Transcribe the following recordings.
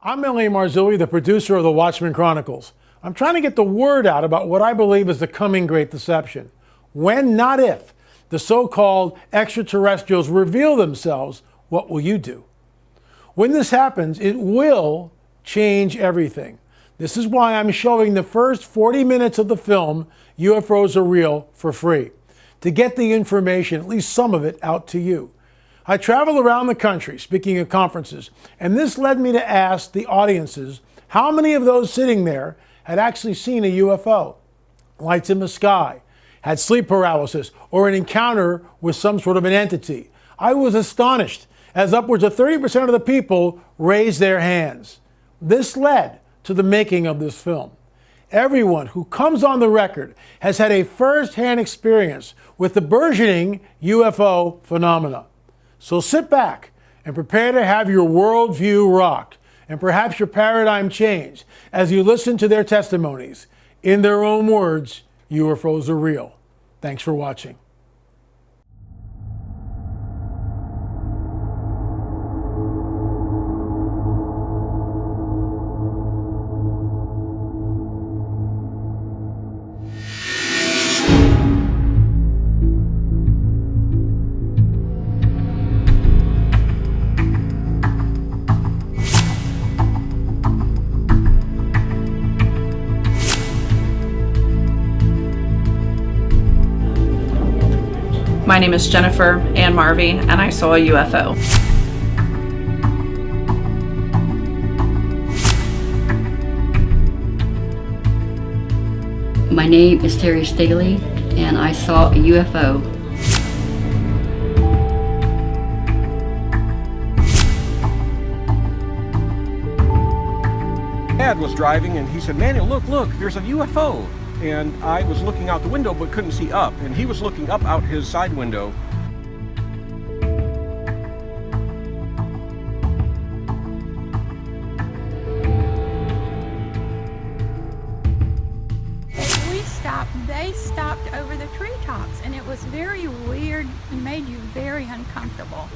I'm Marzulli, the producer of the Watchmen Chronicles. I'm trying to get the word out about what I believe is the coming great deception. When, not if, the so-called extraterrestrials reveal themselves, what will you do? When this happens, it will change everything. This is why I'm showing the first 40 minutes of the film, UFOs Are Real, for free, to get the information, at least some of it, out to you. I travel around the country speaking at conferences, and this led me to ask the audiences how many of those sitting there had actually seen a UFO, lights in the sky, had sleep paralysis, or an encounter with some sort of an entity. I was astonished, as upwards of 30% of the people raised their hands. This led to the making of this film. Everyone who comes on the record has had a first-hand experience with the burgeoning UFO phenomena. So sit back and prepare to have your worldview rocked and perhaps your paradigm changed as you listen to their testimonies. In their own words, UFOs are real. Thanks for watching. My name is Jennifer Ann Marvey, and I saw a UFO. My name is Terry Staley, and I saw a UFO. Dad was driving, and he said, "Manuel, look, there's a UFO." And I was looking out the window but couldn't see up, and he was looking up out his side window. They stopped over the treetops, and it was very weird and made you very uncomfortable.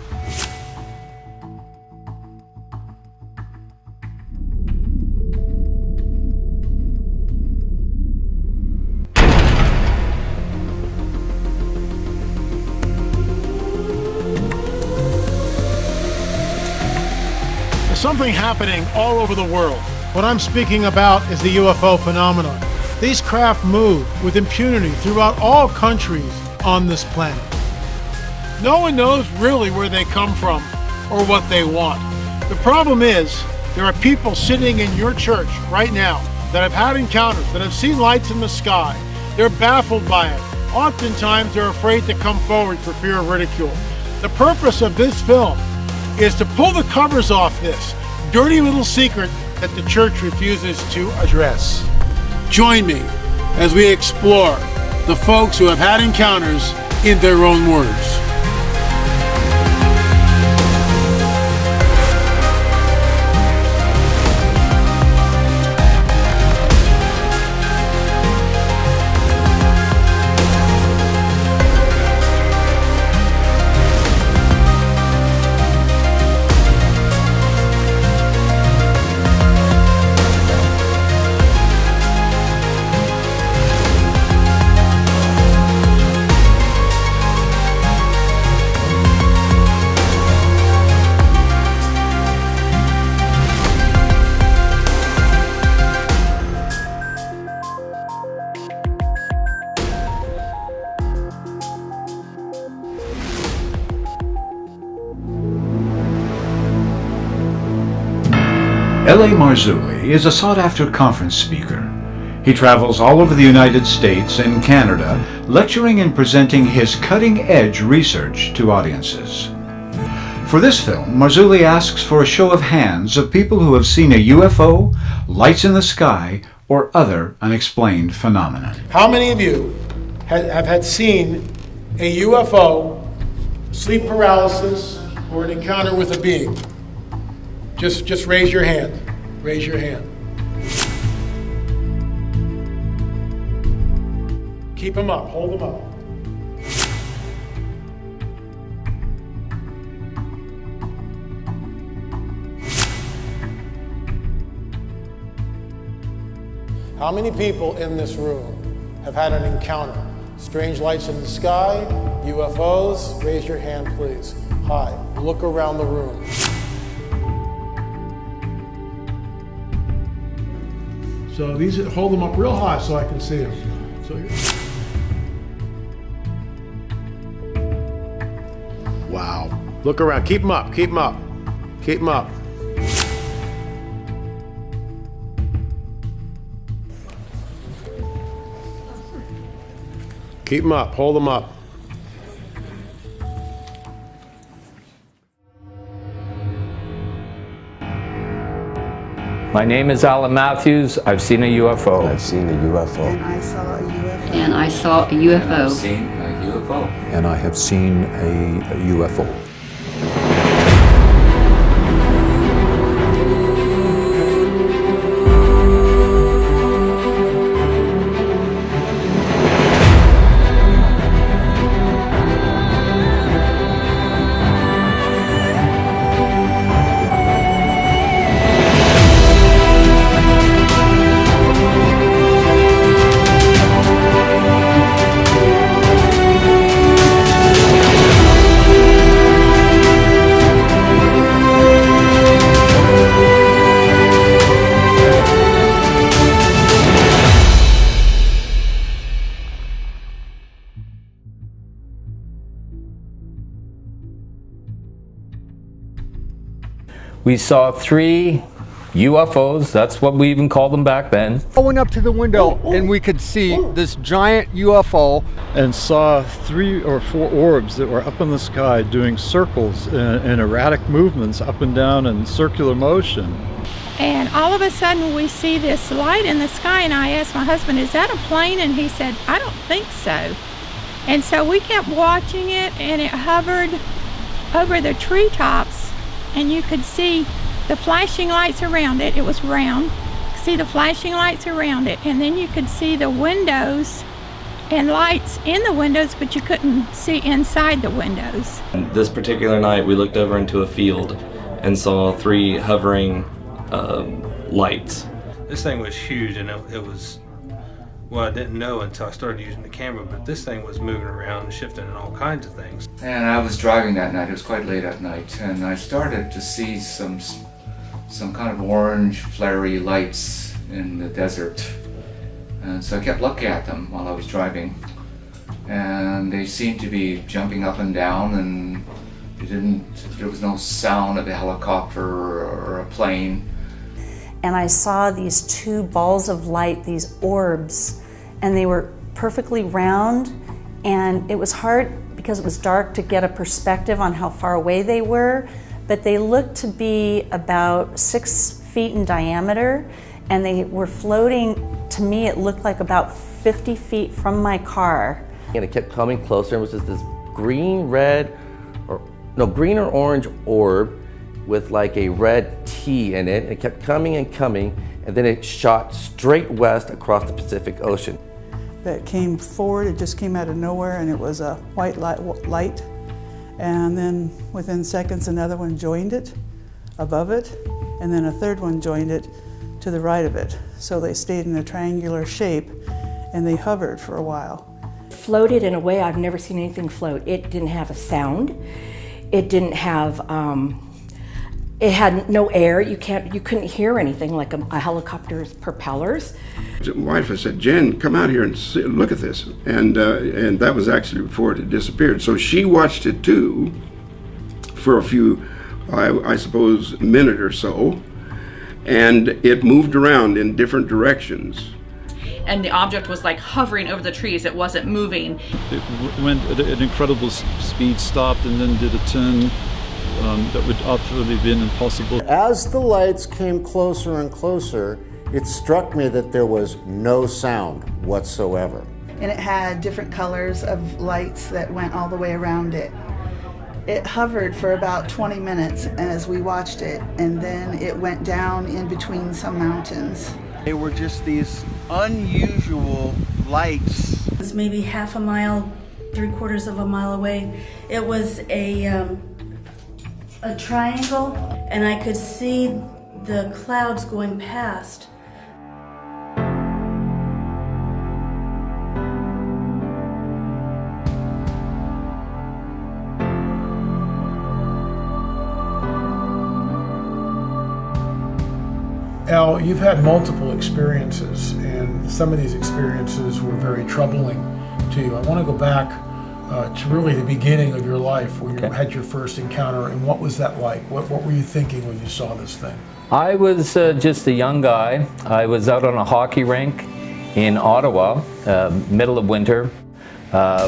Something happening all over the world. What I'm speaking about is the UFO phenomenon. These craft move with impunity throughout all countries on this planet. No one knows really where they come from or what they want. The problem is, there are people sitting in your church right now that have had encounters, that have seen lights in the sky. They're baffled by it. Oftentimes, they're afraid to come forward for fear of ridicule. The purpose of this film is to pull the covers off this dirty little secret that the church refuses to address. Join me as we explore the folks who have had encounters in their own words. L.A. Marzulli is a sought-after conference speaker. He travels all over the United States and Canada, lecturing and presenting his cutting-edge research to audiences. For this film, Marzulli asks for a show of hands of people who have seen a UFO, lights in the sky, or other unexplained phenomenon. How many of you have had seen a UFO, sleep paralysis, or an encounter with a being? Just raise your hand. Raise your hand. Keep them up. Hold them up. How many people in this room have had an encounter? Strange lights in the sky, UFOs? Raise your hand, please. Hi, look around the room. So these, hold them up real high so I can see them. So wow. Look around, keep them up, keep them up, keep them up. Keep them up, hold them up. My name is Alan Matthews. I've seen a UFO. I've seen a UFO. And I saw a UFO. And I saw a UFO. I've seen a UFO. And I have seen a UFO. We saw 3 UFOs, that's what we even called them back then. I went up to the window and we could see this giant UFO. And saw 3 or 4 orbs that were up in the sky doing circles and erratic movements up and down in circular motion. And all of a sudden we see this light in the sky, and I asked my husband, is that a plane? And he said, I don't think so. And so we kept watching it, and it hovered over the treetops, and you could see the flashing lights around it. It was round. See the flashing lights around it, and then you could see the windows and lights in the windows, but you couldn't see inside the windows. This particular night we looked over into a field and saw 3 hovering lights. This thing was huge, and it was, well, I didn't know until I started using the camera, but this thing was moving around and shifting and all kinds of things. And I was driving that night, it was quite late at night, and I started to see some kind of orange flary lights in the desert. And so I kept looking at them while I was driving, and they seemed to be jumping up and down, and there was no sound of a helicopter or a plane. And I saw these 2 balls of light, these orbs, and they were perfectly round, and it was hard because it was dark to get a perspective on how far away they were, but they looked to be about 6 feet in diameter, and they were floating, to me it looked like about 50 feet from my car. And it kept coming closer, and it was just this green or orange orb with like a red T in it. It kept coming and coming, and then it shot straight west across the Pacific Ocean. That came forward, it just came out of nowhere, and it was a white light. And then within seconds another one joined it above it, and then a third one joined it to the right of it. So they stayed in a triangular shape, and they hovered for a while. Floated in a way I've never seen anything float. It didn't have a sound. It didn't have, it had no air. You couldn't hear anything like a helicopter's propellers. My wife said, Jen, come out here and look at this. And that was actually before it had disappeared. So she watched it too for a few, I suppose, minute or so. And it moved around in different directions. And the object was like hovering over the trees. It wasn't moving. It went at an incredible speed, stopped, and then did a turn that would absolutely have been impossible. As the lights came closer and closer, it struck me that there was no sound whatsoever. And it had different colors of lights that went all the way around it. It hovered for about 20 minutes as we watched it, and then it went down in between some mountains. They were just these unusual lights. It was maybe half a mile, 3/4 of a mile away. It was a triangle, and I could see the clouds going past. Al, you've had multiple experiences, and some of these experiences were very troubling to you. I want to go back to really the beginning of your life, when you had your first encounter, and what was that like? What were you thinking when you saw this thing? I was just a young guy. I was out on a hockey rink in Ottawa, middle of winter,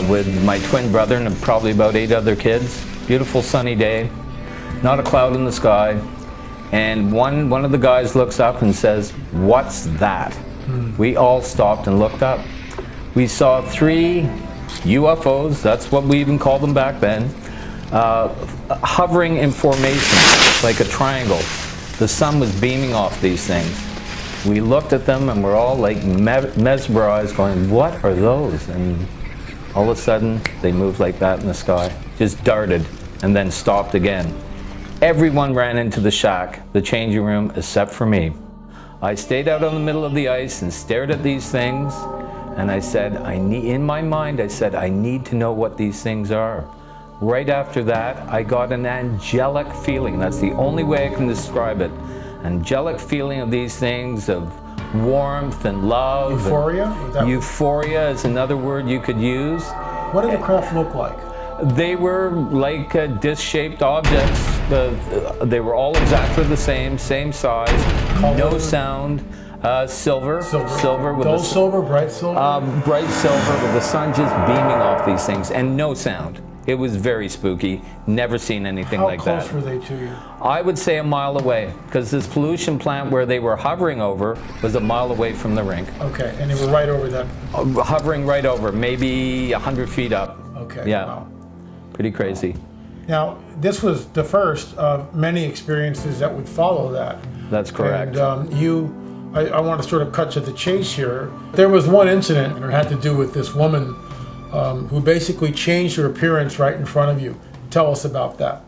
with my twin brother and probably about 8 other kids. Beautiful sunny day, not a cloud in the sky. And one of the guys looks up and says, "What's that?" We all stopped and looked up. We saw 3 UFOs, that's what we even called them back then, hovering in formation like a triangle. The sun was beaming off these things. We looked at them and we're all like mesmerized, going, "What are those?" And all of a sudden they moved like that in the sky, just darted and then stopped again. Everyone ran into the shack, the changing room, except for me. I stayed out on the middle of the ice and stared at these things, and I said, in my mind, I said, I need to know what these things are. Right after that, I got an angelic feeling. That's the only way I can describe it. Angelic feeling of these things, of warmth and love. Euphoria? Euphoria is another word you could use. What did the craft look like? They were like disc-shaped objects. They were all exactly the same size, no sound, silver with dull silver, bright silver? Bright silver with the sun just beaming off these things, and no sound. It was very spooky. Never seen anything like that. How close were they to you? I would say a mile away, because this pollution plant where they were hovering over was a mile away from the rink. Okay, and they were right over that? Hovering right over, maybe 100 feet up. Okay, yeah. Wow. Pretty crazy. Now, this was the first of many experiences that would follow that. That's correct. And I want to sort of cut to the chase here. There was one incident, and it had to do with this woman who basically changed her appearance right in front of you. Tell us about that.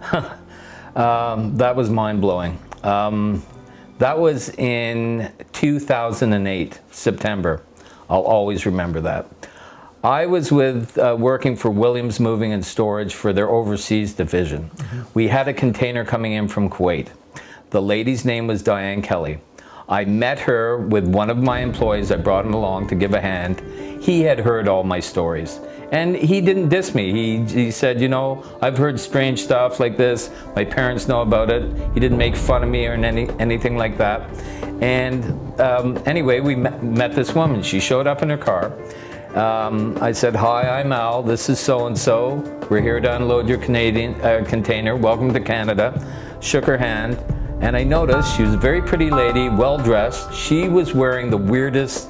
That was mind-blowing. That was in 2008, September. I'll always remember that. I was working for Williams Moving and Storage for their overseas division. We had a container coming in from Kuwait. The lady's name was Diane Kelly. I met her with one of my employees. I brought him along to give a hand. He had heard all my stories. And he didn't diss me. He said, you know, I've heard strange stuff like this. My parents know about it. He didn't make fun of me or anything like that. And anyway, we met this woman. She showed up in her car. I said, "Hi, I'm Al. This is so-and-so. We're here to unload your Canadian container. Welcome to Canada." Shook her hand, and I noticed she was a very pretty lady, well-dressed. She was wearing the weirdest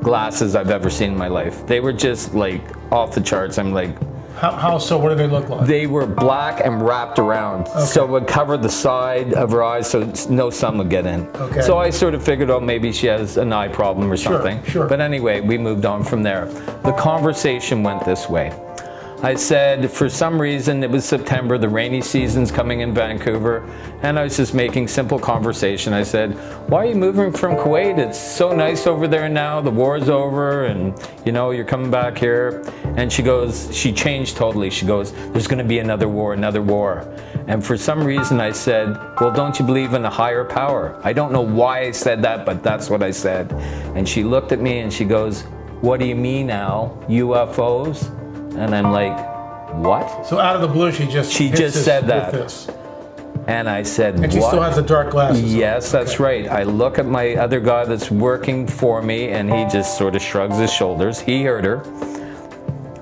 glasses I've ever seen in my life. They were just like off the charts. I'm like, How so? What do they look like? They were black and wrapped around, so it would cover the side of her eyes so no sun would get in. Okay. So I sort of figured, oh, maybe she has an eye problem or something. Sure. But anyway, we moved on from there. The conversation went this way. I said, for some reason, it was September, the rainy season's coming in Vancouver, and I was just making simple conversation. I said, "Why are you moving from Kuwait? It's so nice over there now, the war's over, and you know, you're coming back here." And she goes, she changed totally. She goes, "There's gonna be another war, another war." And for some reason I said, "Well, don't you believe in a higher power?" I don't know why I said that, but that's what I said. And she looked at me and she goes, "What do you mean now, UFOs?" And I'm like, "What?" So out of the blue, she just said that. And I said, "What?" And she still has the dark glasses. Yes, that's right. I look at my other guy that's working for me, and he just sort of shrugs his shoulders. He heard her.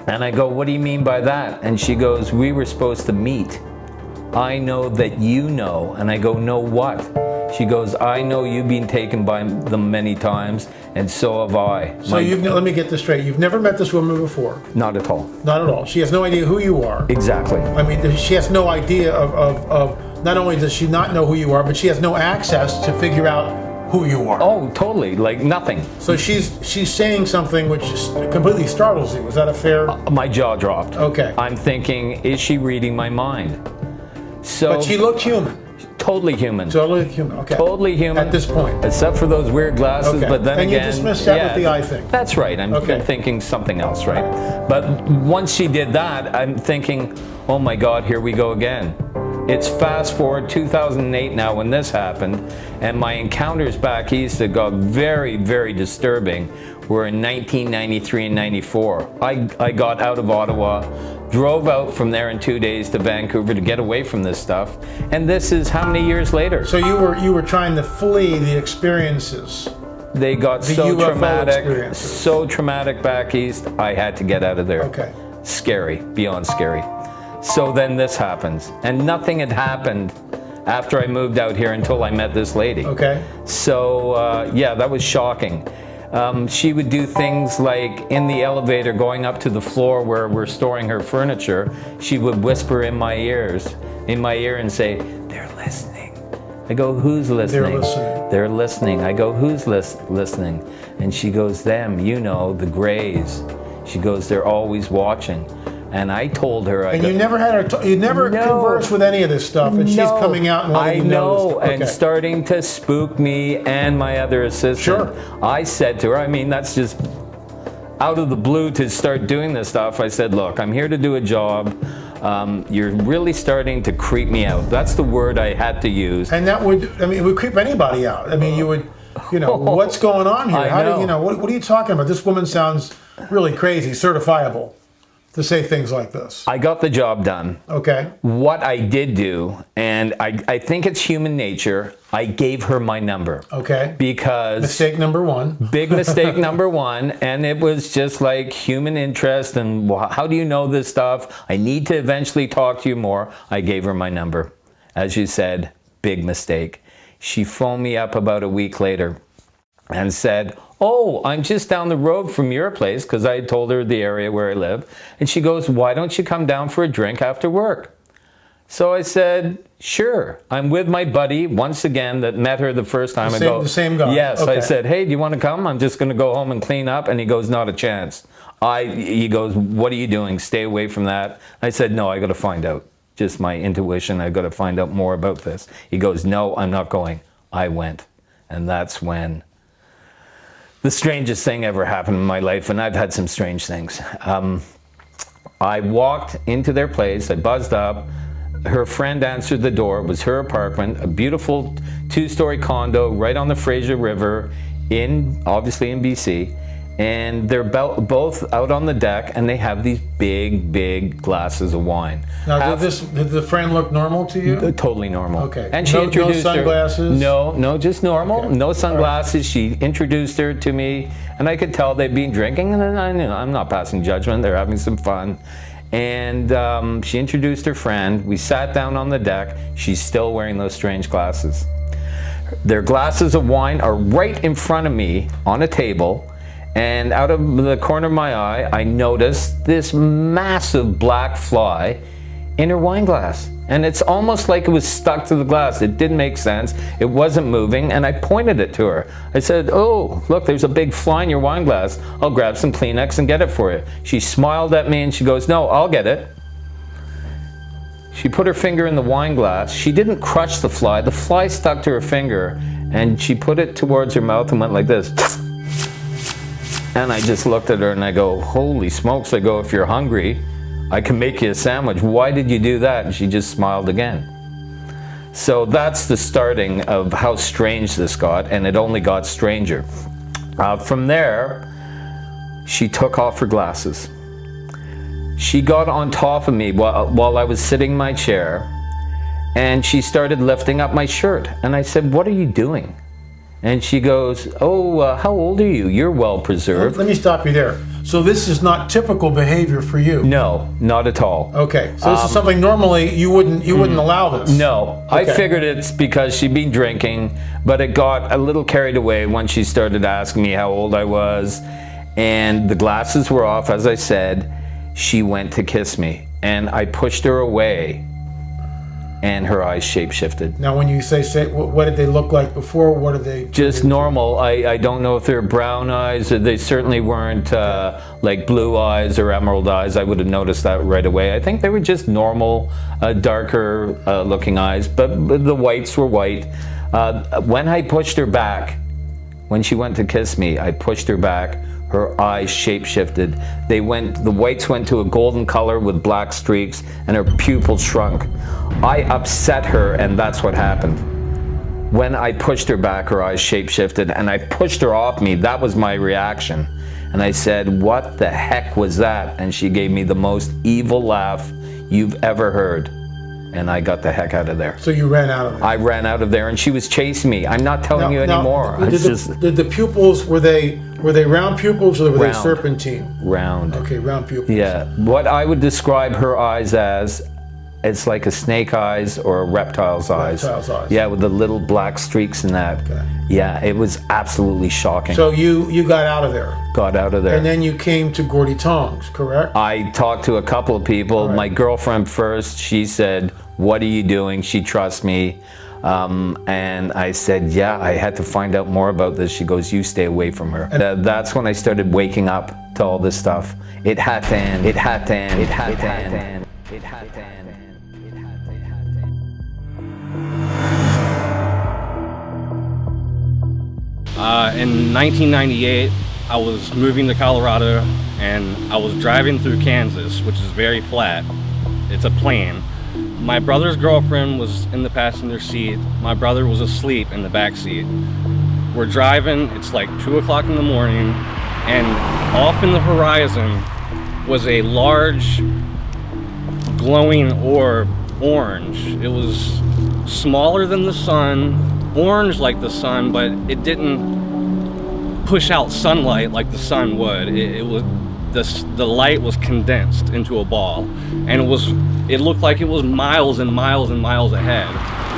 And I go, "What do you mean by that?" And she goes, "We were supposed to meet. I know that you know." And I go, "Know what?" She goes, "I know you've been taken by them many times, and so have I." So let me get this straight. You've never met this woman before? Not at all. Not at all. She has no idea who you are. Exactly. I mean, she has no idea of not only does she not know who you are, but she has no access to figure out who you are. Oh, totally. Like nothing. So she's saying something which completely startles you. Is that a fair? My jaw dropped. Okay. I'm thinking, is she reading my mind? So. But she looked human. Totally human. Totally human, okay. Totally human. At this point. Except for those weird glasses, okay. But then and again... And you dismissed that with the eye thing. That's right. I'm thinking something else, right? But once she did that, I'm thinking, oh my God, here we go again. It's fast forward 2008 now when this happened, and my encounters back east that got very, very disturbing were in 1993 and 94. I got out of Ottawa, drove out from there in 2 days to Vancouver to get away from this stuff, and this is how many years later? So you were trying to flee the experiences. They got The so UFO traumatic, experiences. so traumatic back east, I had to get out of there. Okay. Scary, beyond scary. So then this happens, and nothing had happened after I moved out here until I met this lady. Okay. So yeah, that was shocking. She would do things like in the elevator going up to the floor where we're storing her furniture, she would whisper in my ear and say, "They're listening." I go, "Who's listening?" They're listening. They're listening. I go, "Who's listening?" And she goes, "Them, you know, the Greys." She goes, "They're always watching." And I told her, And you never had her, you never conversed with any of this stuff, and she's coming out and letting you know this stuff. and starting to spook me and my other assistant. Sure. I said to her, I mean, that's just out of the blue to start doing this stuff. I said, "Look, I'm here to do a job. You're really starting to creep me out." That's the word I had to use. And that would, I mean, it would creep anybody out. I mean, you would, you know, what's going on here? I How know. do you know? What are you talking about? This woman sounds really crazy, certifiable, to say things like this. I got the job done. Okay. What I did do, and I think it's human nature, I gave her my number. Okay. Because... Mistake number one. Big mistake number one, and it was just like human interest and how do you know this stuff? I need to eventually talk to you more. I gave her my number. As you said, big mistake. She phoned me up about a week later and said, "Oh, I'm just down the road from your place," because I had told her the area where I live. And she goes, "Why don't you come down for a drink after work?" So I said, "Sure." I'm with my buddy, once again, that met her the first time. The same guy? Yes. Okay. I said, "Hey, do you want to come? I'm just going to go home and clean up." And he goes, "Not a chance." He goes, "What are you doing? Stay away from that." I said, "No, I got to find out. Just my intuition. I got to find out more about this." He goes, "No, I'm not going." I went. And that's when the strangest thing ever happened in my life, and I've had some strange things. I walked into their place, I buzzed up, her friend answered the door, it was her apartment, a beautiful two-story condo right on the Fraser River, obviously in BC, and they're both out on the deck, and they have these big, big glasses of wine. Now, did the friend look normal to you? Totally normal. Okay. And she introduced no sunglasses? her. No, just normal. Okay. No sunglasses. Right. She introduced her to me, and I could tell they'd been drinking, and I knew I'm not passing judgment. They're having some fun. And she introduced her friend. We sat down on the deck. She's still wearing those strange glasses. Their glasses of wine are right in front of me on a table. And out of the corner of my eye, I noticed this massive black fly in her wine glass. And it's almost like it was stuck to the glass. It didn't make sense. It wasn't moving, and I pointed it to her. I said, "Oh, look, there's a big fly in your wine glass. I'll grab some Kleenex and get it for you." She smiled at me and she goes, "No, I'll get it." She put her finger in the wine glass. She didn't crush the fly. The fly stuck to her finger, and she put it towards her mouth and went like this. And I just looked at her and I go, "Holy smokes." I go, "If you're hungry, I can make you a sandwich. Why did you do that?" And she just smiled again. So that's the starting of how strange this got, and it only got stranger. From there, she took off her glasses. She got on top of me while I was sitting in my chair, and she started lifting up my shirt. And I said, "What are you doing?" And she goes, "Oh, how old are you? You're well preserved." Let me stop you there. So this is not typical behavior for you? No, not at all. Okay, so this is something normally you wouldn't allow this? No, okay. I figured it's because she'd been drinking, but it got a little carried away when she started asking me how old I was, and the glasses were off, as I said. She went to kiss me, and I pushed her away, and her eyes shape-shifted. Now, when you say, what did they look like before? What are they? Just normal. I don't know if they're brown eyes, or they certainly weren't like blue eyes or emerald eyes. I would have noticed that right away. I think they were just normal, darker looking eyes, but the whites were white. When I pushed her back, when she went to kiss me, I pushed her back. her eyes shape-shifted. The whites went to a golden color with black streaks, and her pupils shrunk. I upset her, and that's what happened. When I pushed her back, her eyes shape-shifted, and I pushed her off me. That was my reaction. And I said, "What the heck was that?" And she gave me the most evil laugh you've ever heard. And I got the heck out of there. So you ran out of there? I ran out of there, and she was chasing me. I'm not telling you anymore. Did the pupils, were they round pupils or were they serpentine? Round. Okay, round pupils. Yeah. What I would describe her eyes as, it's like a snake eyes or a reptile's eyes. Reptile's eyes. Yeah, with the little black streaks in that. Okay. Yeah, it was absolutely shocking. So you got out of there? Got out of there. And then you came to Gordy Tongs, correct? I talked to a couple of people. Right. My girlfriend first, she said, "What are you doing?" She trusts me. And I said, "Yeah, I had to find out more about this." She goes, "You stay away from her." That's when I started waking up to all this stuff. It had to end. It had to end. It had to end. It had to end. In 1998, I was moving to Colorado, and I was driving through Kansas, which is very flat. It's a plain. My brother's girlfriend was in the passenger seat. My brother was asleep in the back seat. We're driving, it's like 2 o'clock in the morning, and off in the horizon was a large glowing orb, orange. It was smaller than the sun, orange like the sun, but it didn't push out sunlight like the sun would. It was the light was condensed into a ball, and it looked like it was miles and miles and miles ahead,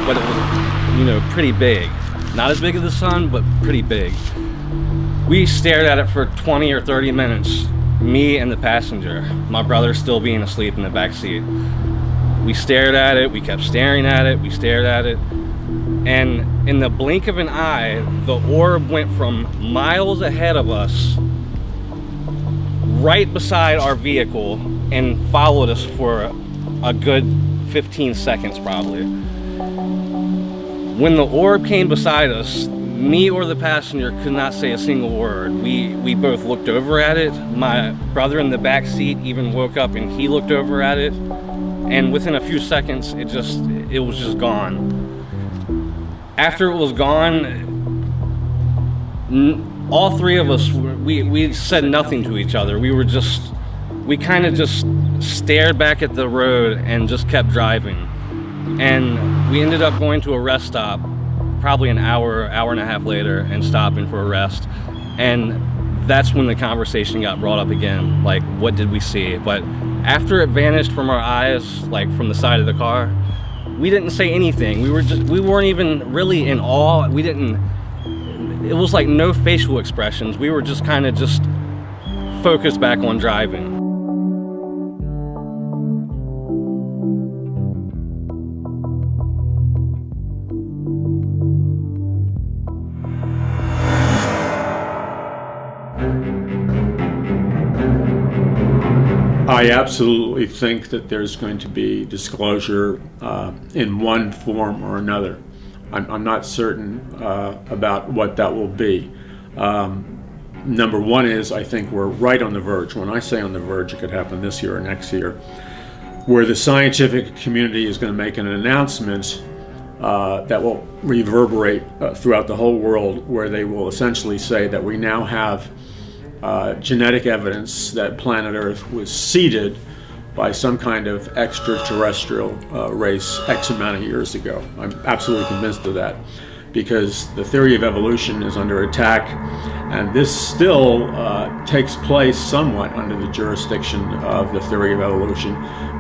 but it was, you know, pretty big. Not as big as the sun, but pretty big. We stared at it for 20 or 30 minutes, me and the passenger, my brother still being asleep in the back seat. We stared at it, we kept staring at it, we stared at it, and in the blink of an eye, the orb went from miles ahead of us, right beside our vehicle, and followed us for a good 15 seconds probably. When the orb came beside us, me or the passenger could not say a single word. We both looked over at it. My brother in the back seat even woke up and he looked over at it. And within a few seconds, it was just gone. After it was gone, all three of us, we said nothing to each other. We kind of just stared back at the road and just kept driving. And we ended up going to a rest stop probably an hour and a half later and stopping for a rest. And that's when the conversation got brought up again, like, what did we see? But after it vanished from our eyes, like from the side of the car, we didn't say anything. We weren't even really in awe. It was like no facial expressions. We were just kind of just focused back on driving. I absolutely think that there's going to be disclosure in one form or another. I'm not certain about what that will be. Number one is, I think we're right on the verge. When I say on the verge, it could happen this year or next year, where the scientific community is going to make an announcement that will reverberate throughout the whole world, where they will essentially say that we now have genetic evidence that planet Earth was seeded by some kind of extraterrestrial race X amount of years ago. I'm absolutely convinced of that, because the theory of evolution is under attack, and this still takes place somewhat under the jurisdiction of the theory of evolution,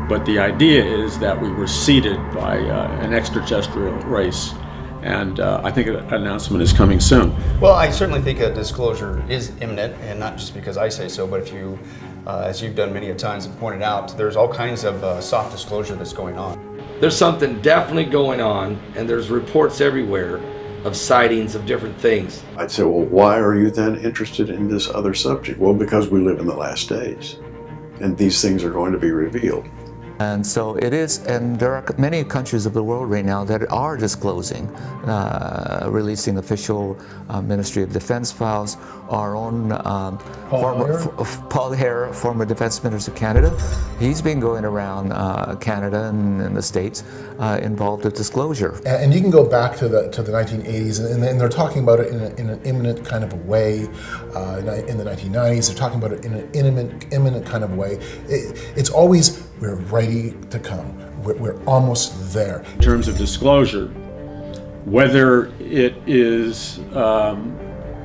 but the idea is that we were seeded by an extraterrestrial race. And I think an announcement is coming soon. Well, I certainly think a disclosure is imminent, and not just because I say so, but if you, as you've done many a times and pointed out, there's all kinds of soft disclosure that's going on. There's something definitely going on, and there's reports everywhere of sightings of different things. I'd say, well, why are you then interested in this other subject? Well, because we live in the last days, and these things are going to be revealed. And so it is, and there are many countries of the world right now that are disclosing, releasing official Ministry of Defense files. Our own Paul Hare, former Defense Minister of Canada, he's been going around Canada and the States involved with disclosure. And you can go back to the 1980s, and they're talking about it in an imminent kind of a way. In the 1990s, they're talking about it in an imminent kind of way. It's always, we're ready to come. We're almost there. In terms of disclosure, whether it is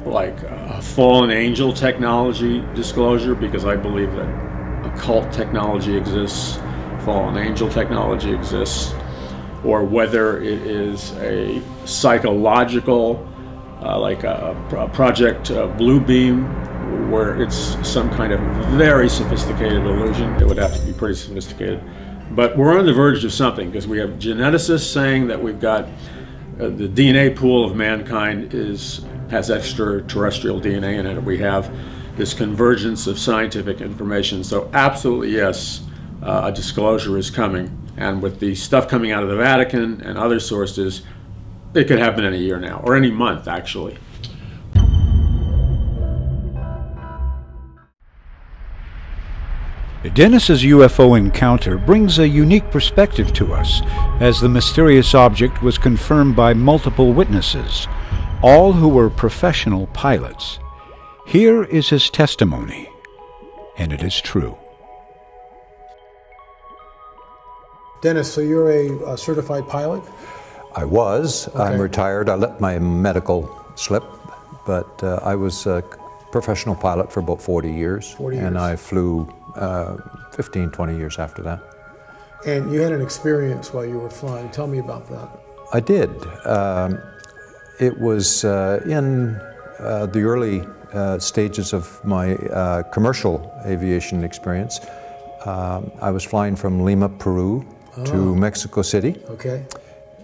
like a fallen angel technology disclosure, because I believe that occult technology exists, fallen angel technology exists, or whether it is a psychological, like a Project Blue Beam, where it's some kind of very sophisticated illusion. It would have to be pretty sophisticated. But we're on the verge of something, because we have geneticists saying that we've got the DNA pool of mankind has extraterrestrial DNA in it. We have this convergence of scientific information. So absolutely yes, a disclosure is coming. And with the stuff coming out of the Vatican and other sources, it could happen in a year now, or any month actually. Dennis's UFO encounter brings a unique perspective to us, as the mysterious object was confirmed by multiple witnesses, all who were professional pilots. Here is his testimony, and it is true. Dennis, so you're a certified pilot? I was. Okay. I'm retired. I let my medical slip, but I was a professional pilot for about 40 years. 40 years. And I flew 15, 20 years after that. And you had an experience while you were flying. Tell me about that. I did. It was in the early stages of my commercial aviation experience. I was flying from Lima, Peru to Mexico City. Okay.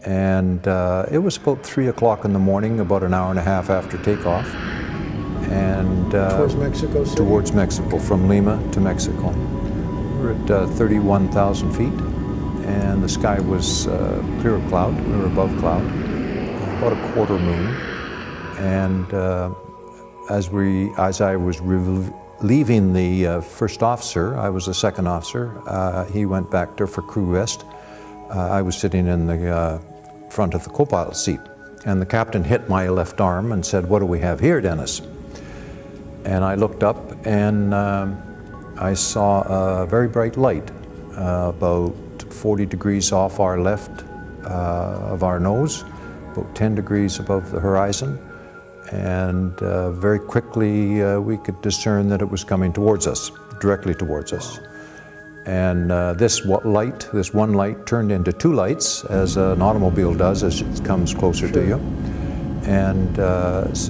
And it was about 3 o'clock in the morning, about an hour and a half after takeoff. And towards Mexico City? Towards Mexico, from Lima to Mexico. We were at 31,000 feet, and the sky was clear of cloud. We were above cloud, about a quarter moon. And as I was leaving the first officer, I was the second officer. He went back there for crew rest. I was sitting in the front of the co-pilot seat, and the captain hit my left arm and said, "What do we have here, Dennis?" And I looked up, and I saw a very bright light about 40 degrees off our left of our nose, about 10 degrees above the horizon. And very quickly we could discern that it was coming towards us, directly towards us. And this one light turned into two lights, as an automobile does as it comes closer to you. And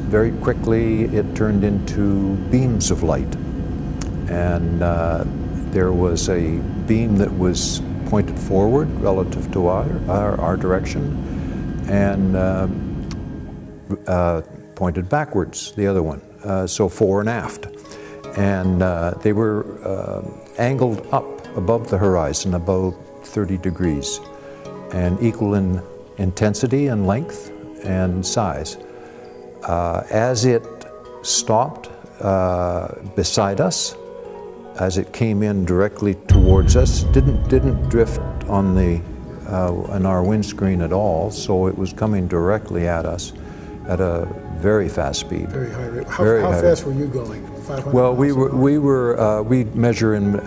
very quickly it turned into beams of light. And there was a beam that was pointed forward relative to our direction, and pointed backwards, the other one, so fore and aft. And they were angled up above the horizon, about 30 degrees, and equal in intensity and length and size. As it stopped beside us, as it came in directly towards us, didn't drift on our windscreen at all, so it was coming directly at us at a very fast speed. Very high rate. How fast were you going? 500 well, we measure in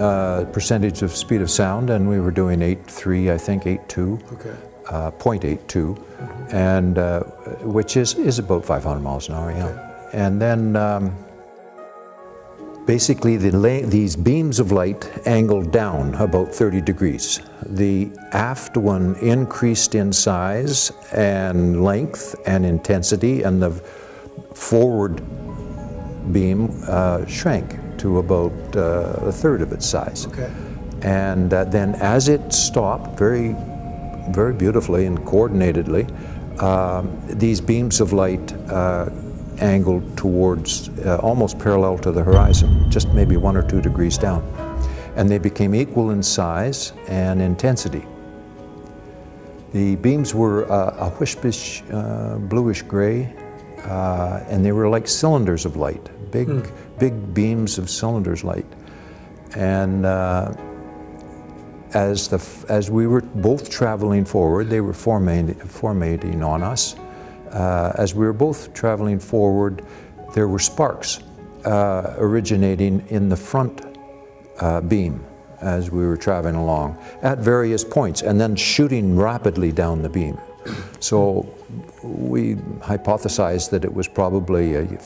percentage of speed of sound, and we were doing 8.3, I think 8.2. Okay. 0.82, and which is about 500 miles an hour, yeah. Okay. And then basically these beams of light angled down about 30 degrees. The aft one increased in size and length and intensity, and the forward beam shrank to about a third of its size. Okay. And then as it stopped, very beautifully and coordinatedly, these beams of light angled towards almost parallel to the horizon, just maybe 1 or 2 degrees down. and they became equal in size and intensity. The beams were a whispish bluish gray, and they were like cylinders of light, big beams of cylinders light. And as we were both traveling forward, they were formating on us. As we were both traveling forward, there were sparks originating in the front beam as we were traveling along at various points, and then shooting rapidly down the beam. So we hypothesized that it was probably an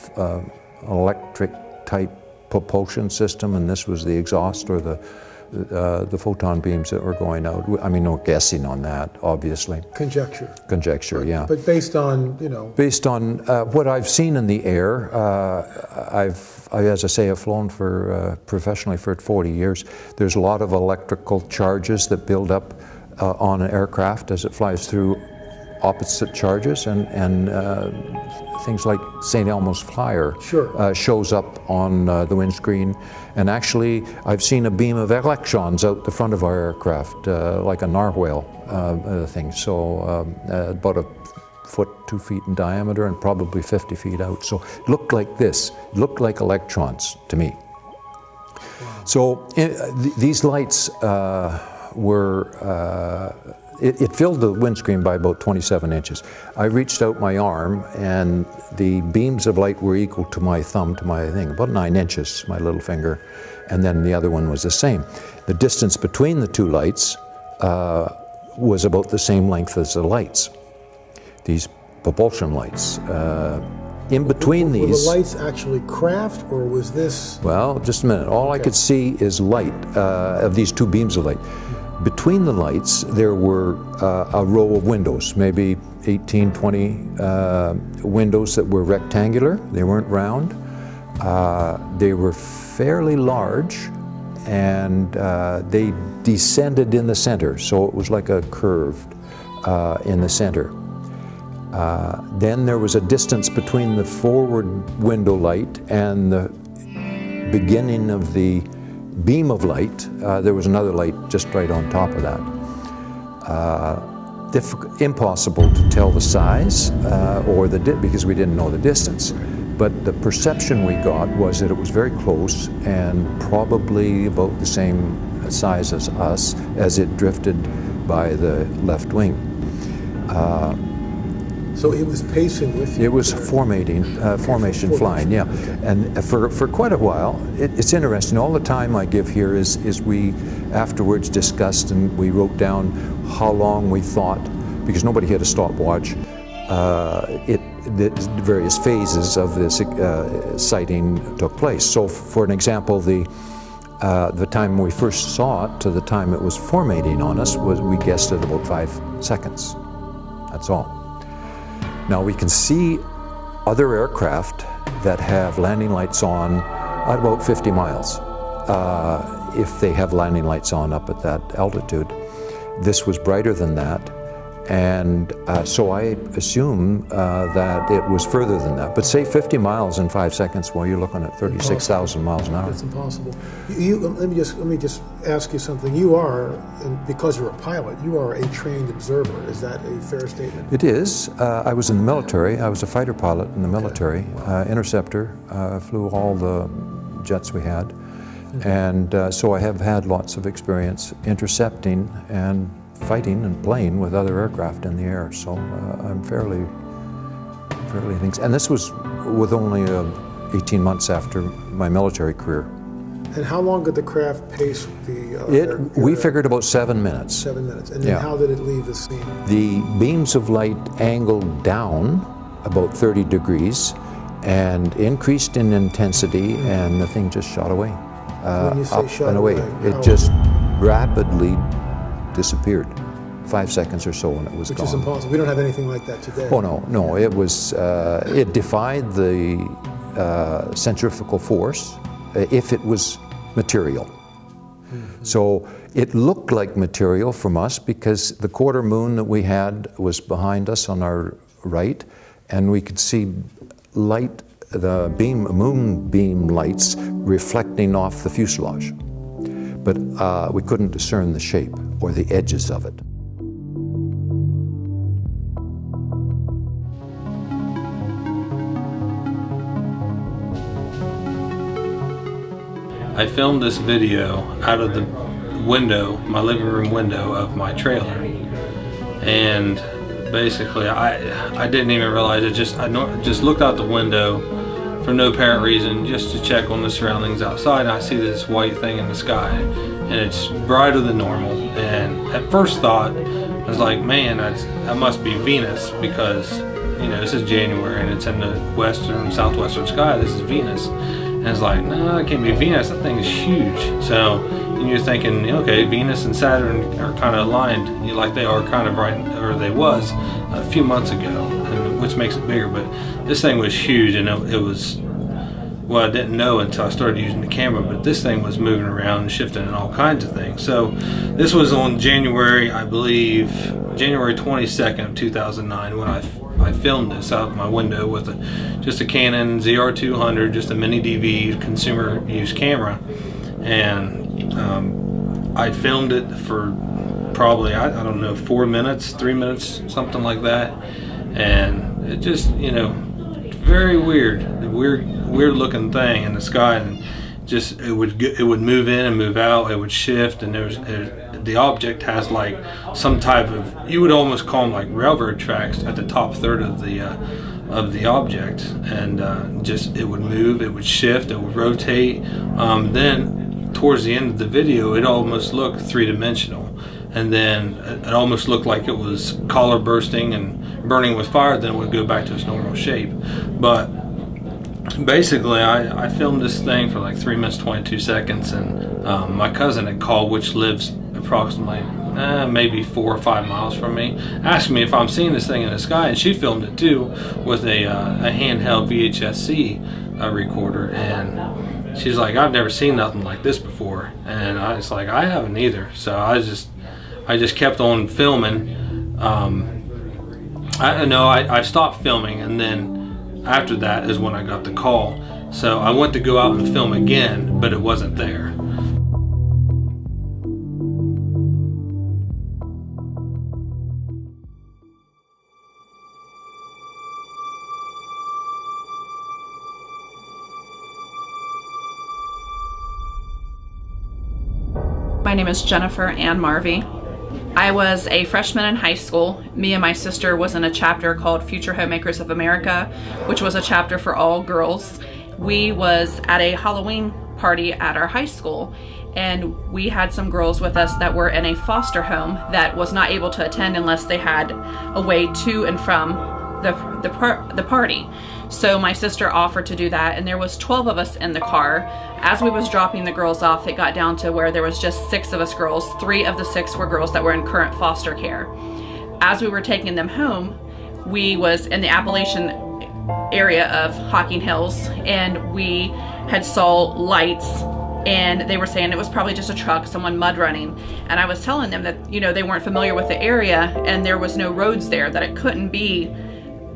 electric type propulsion system, and this was the exhaust or the photon beams that were going out. I mean, no guessing on that, obviously. Conjecture. Conjecture, yeah. But based on, you know... Based on what I've seen in the air, as I say, I've flown professionally for 40 years. There's a lot of electrical charges that build up on an aircraft as it flies through opposite charges, and things like St. Elmo's Flyer shows up on the windscreen. And actually, I've seen a beam of electrons out the front of our aircraft, like a narwhal thing. So about a foot, 2 feet in diameter, and probably 50 feet out. So it looked like this, looked like electrons to me. So these lights were, it filled the windscreen by about 27 inches. I reached out my arm, and the beams of light were equal to my thumb, to my thing, about 9 inches, my little finger, and then the other one was the same. The distance between the two lights was about the same length as the lights, these propulsion lights. In between these... Were the lights actually craft, or was this... Well, just a minute. All I could see is light, of these two beams of light. Between the lights, there were a row of windows, maybe 18, 20 windows that were rectangular. They weren't round. They were fairly large, and they descended in the center, so it was like a curve in the center. Then there was a distance between the forward window light and the beginning of the beam of light. There was another light just right on top of that. Impossible to tell the size or because we didn't know the distance. But the perception we got was that it was very close and probably about the same size as us as it drifted by the left wing. So it was pacing with you? It was formation flying, yeah. Okay. And for quite a while, it's interesting. All the time I give here is we afterwards discussed, and we wrote down how long we thought, because nobody had a stopwatch, the various phases of this sighting took place. So for an example, the time we first saw it to the time it was formating on us, we guessed at about 5 seconds. That's all. Now we can see other aircraft that have landing lights on at about 50 miles, if they have landing lights on up at that altitude. This was brighter than that, and so I assume that it was further than that. But say 50 miles in 5 seconds, well, you're looking at 36,000 miles an hour. That's impossible. Let me just ask you something. You are, and because you're a pilot, you are a trained observer. Is that a fair statement? It is. I was in the military. I was a fighter pilot in the military, interceptor. Flew all the jets we had. And so I have had lots of experience intercepting and fighting and playing with other aircraft in the air. So I'm fairly things. And this was with only 18 months after my military career. And how long did the craft pace the we figured about 7 minutes. 7 minutes. And then how did it leave the scene? The beams of light angled down about 30 degrees and increased in intensity, and the thing just shot away. When you say up shot and away. It just rapidly disappeared. 5 seconds or so, and it was gone. Which is impossible. We don't have anything like that today. Oh no! It was. It defied the centrifugal force if it was material. So it looked like material from us because the quarter moon that we had was behind us on our right, and we could see light, the moon beam lights reflecting off the fuselage. but we couldn't discern the shape or the edges of it. I filmed this video out of the window, my living room window of my trailer, and basically I didn't even realize it. I just looked out the window for no apparent reason, just to check on the surroundings outside, and I see this white thing in the sky, and it's brighter than normal. And at first thought, I was like, man, that must be Venus, because you know, this is January and it's in the western, southwestern sky. This is Venus. And it's like, no, it can't be Venus. That thing is huge. So you're thinking, okay, Venus and Saturn are kind of aligned, like they are kind of right, or they was a few months ago, which makes it bigger. But this thing was huge, and it was, well, I didn't know until I started using the camera, but this thing was moving around and shifting and all kinds of things. So this was on January, I believe, January 22nd of 2009 when I filmed this out my window with just a Canon ZR200, just a mini DV consumer use camera, and I filmed it for probably, I don't know, 4 minutes, 3 minutes, something like that, and it just, you know, very weird looking thing in the sky, and just it would move in and move out, it would shift, and the object has like some type of, you would almost call them like railroad tracks at the top third of the object, and just it would move, it would shift, it would rotate. Then towards the end of the video, it almost looked three-dimensional, and then it almost looked like it was collar bursting and burning with fire. Then it would go back to its normal shape. But basically, I filmed this thing for like 3 minutes 22 seconds, and my cousin had called, which lives approximately maybe 4 or 5 miles from me, asked me if I'm seeing this thing in the sky, and she filmed it too with a handheld VHS-C recorder, and she's like, I've never seen nothing like this before, and I was like, I haven't either. So I just kept on filming. I stopped filming, and then after that is when I got the call. So I went to go out and film again, but it wasn't there. My name is Jennifer Ann Marvey. I was a freshman in high school. Me and my sister was in a chapter called Future Homemakers of America, which was a chapter for all girls. We was at a Halloween party at our high school, and we had some girls with us that were in a foster home that was not able to attend unless they had a way to and from the party. So my sister offered to do that, and there was 12 of us in the car. As we was dropping the girls off, it got down to where there was just 6 of us girls. 3 of the 6 were girls that were in current foster care. As we were taking them home, we was in the Appalachian area of Hocking Hills, and we had saw lights, and they were saying it was probably just a truck, someone mud running. And I was telling them that, you know, they weren't familiar with the area, and there was no roads there, that it couldn't be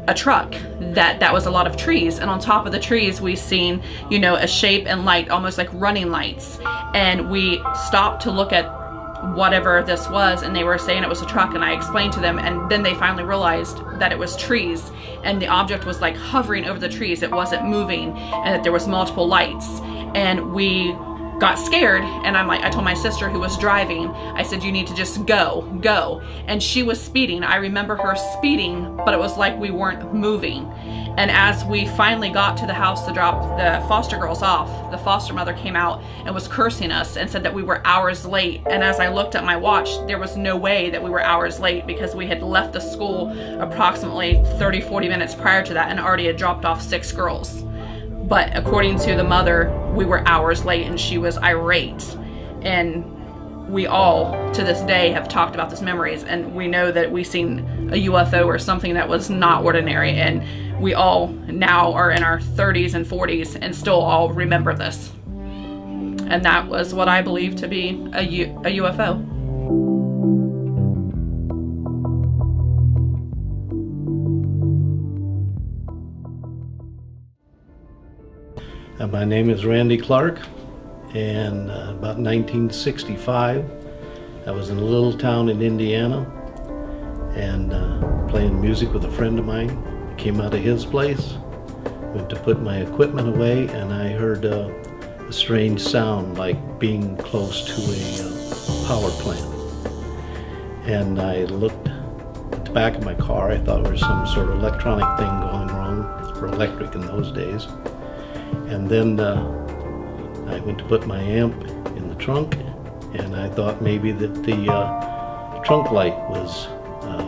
a truck, that was a lot of trees, and on top of the trees we seen, you know, a shape and light, almost like running lights. And we stopped to look at whatever this was, and they were saying it was a truck, and I explained to them, and then they finally realized that it was trees, and the object was like hovering over the trees, it wasn't moving, and that there was multiple lights. And we got scared, and I told my sister, who was driving, I said, you need to just go. And she was speeding. I remember her speeding, but it was like we weren't moving. And as we finally got to the house to drop the foster girls off, the foster mother came out and was cursing us and said that we were hours late. And as I looked at my watch, there was no way that we were hours late, because we had left the school approximately 30-40 minutes prior to that and already had dropped off 6 girls. But according to the mother, we were hours late, and she was irate. And we all, to this day, have talked about these memories, and we know that we seen a UFO or something that was not ordinary, and we all now are in our 30s and 40s and still all remember this. And that was what I believe to be a UFO. My name is Randy Clark, and about 1965, I was in a little town in Indiana and playing music with a friend of mine. I came out of his place, went to put my equipment away, and I heard a strange sound like being close to a power plant. And I looked at the back of my car. I thought there was some sort of electronic thing going wrong, for electric in those days. And then I went to put my amp in the trunk, and I thought maybe that the trunk light was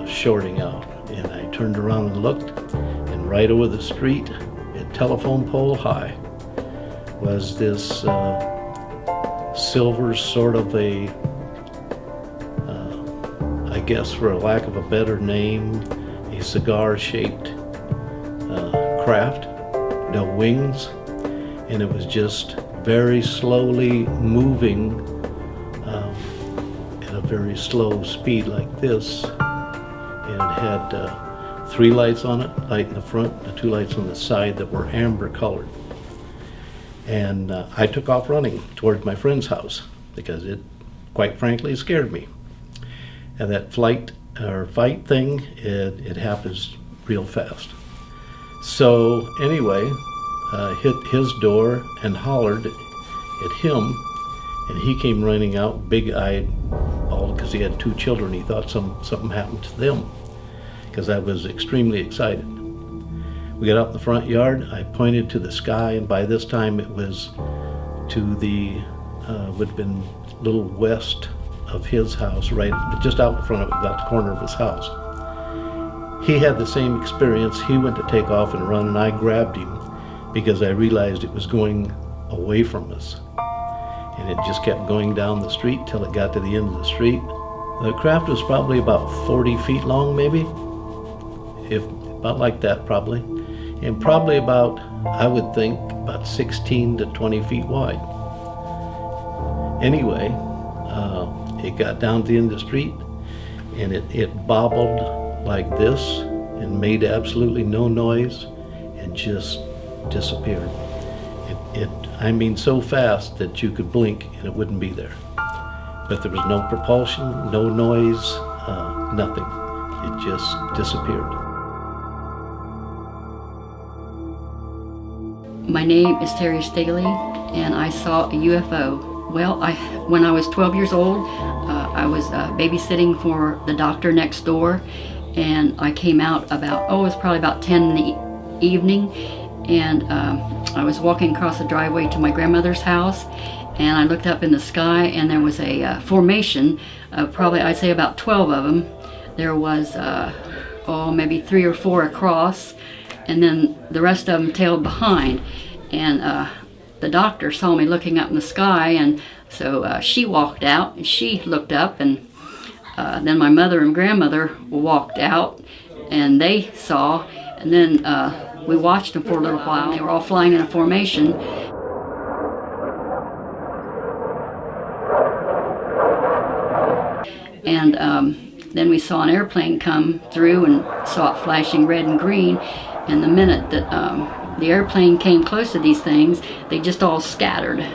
shorting out. And I turned around and looked, and right over the street, at telephone pole high, was this silver sort of a, I guess for a lack of a better name, a cigar-shaped craft, no wings, and it was just very slowly moving at a very slow speed like this. And it had 3 lights on it, light in the front, and 2 lights on the side that were amber colored. And I took off running towards my friend's house because it, quite frankly, scared me. And that fight thing, it happens real fast. So anyway, hit his door and hollered at him, and he came running out big-eyed, all because he had 2 children. He thought something happened to them, because I was extremely excited. We got out in the front yard. I pointed to the sky, and by this time it was to the, would have been a little west of his house, right just out in front of it, about the corner of his house. He had the same experience. He went to take off and run, and I grabbed him because I realized it was going away from us. And it just kept going down the street till it got to the end of the street. The craft was probably about 40 feet long, maybe, about like that probably. And probably about, I would think, about 16 to 20 feet wide. Anyway, it got down to the end of the street, and it bobbled like this and made absolutely no noise and just disappeared. I mean so fast that you could blink and it wouldn't be there. But there was no propulsion, no noise, nothing. It just disappeared. My name is Terry Steiger, and I saw a UFO. Well, when I was 12 years old, I was babysitting for the doctor next door, and I came out about, it was probably about 10 in the evening, and I was walking across the driveway to my grandmother's house, and I looked up in the sky, and there was a formation of probably, I'd say about 12 of them. There was, maybe 3 or 4 across, and then the rest of them tailed behind. And the doctor saw me looking up in the sky, and so she walked out, and she looked up, and then my mother and grandmother walked out, and they saw, and then we watched them for a little while. They were all flying in a formation. And then we saw an airplane come through and saw it flashing red and green. And the minute that the airplane came close to these things, they just all scattered.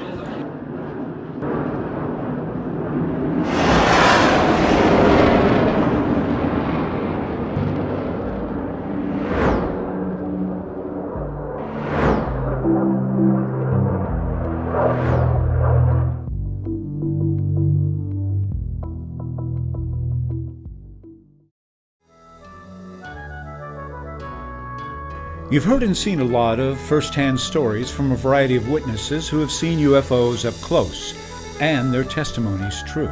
You've heard and seen a lot of first-hand stories from a variety of witnesses who have seen UFOs up close, and their testimony's true.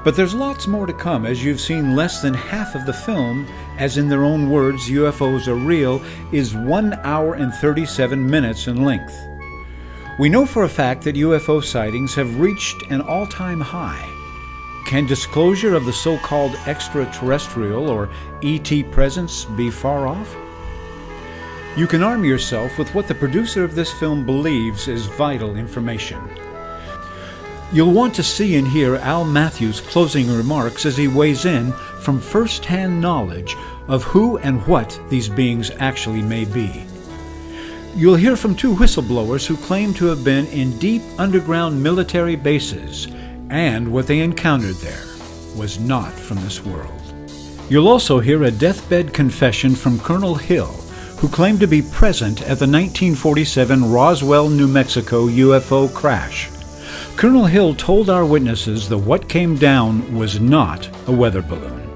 But there's lots more to come, as you've seen less than half of the film, as in their own words, UFOs Are Real, is 1 hour and 37 minutes in length. We know for a fact that UFO sightings have reached an all-time high. Can disclosure of the so-called extraterrestrial or ET presence be far off? You can arm yourself with what the producer of this film believes is vital information. You'll want to see and hear Al Matthews' closing remarks as he weighs in from first-hand knowledge of who and what these beings actually may be. You'll hear from two whistleblowers who claim to have been in deep underground military bases, and what they encountered there was not from this world. You'll also hear a deathbed confession from Colonel Hill, who claimed to be present at the 1947 Roswell, New Mexico UFO crash. Colonel Hill told our witnesses that what came down was not a weather balloon.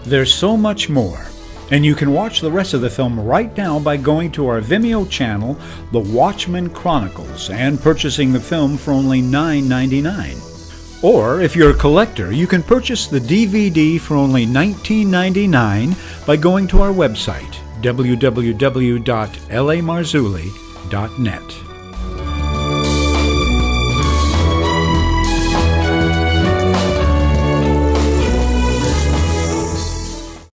There's so much more, and you can watch the rest of the film right now by going to our Vimeo channel, The Watchmen Chronicles, and purchasing the film for only $9.99. Or, if you're a collector, you can purchase the DVD for only $19.99 by going to our website, www.lamarzulli.net.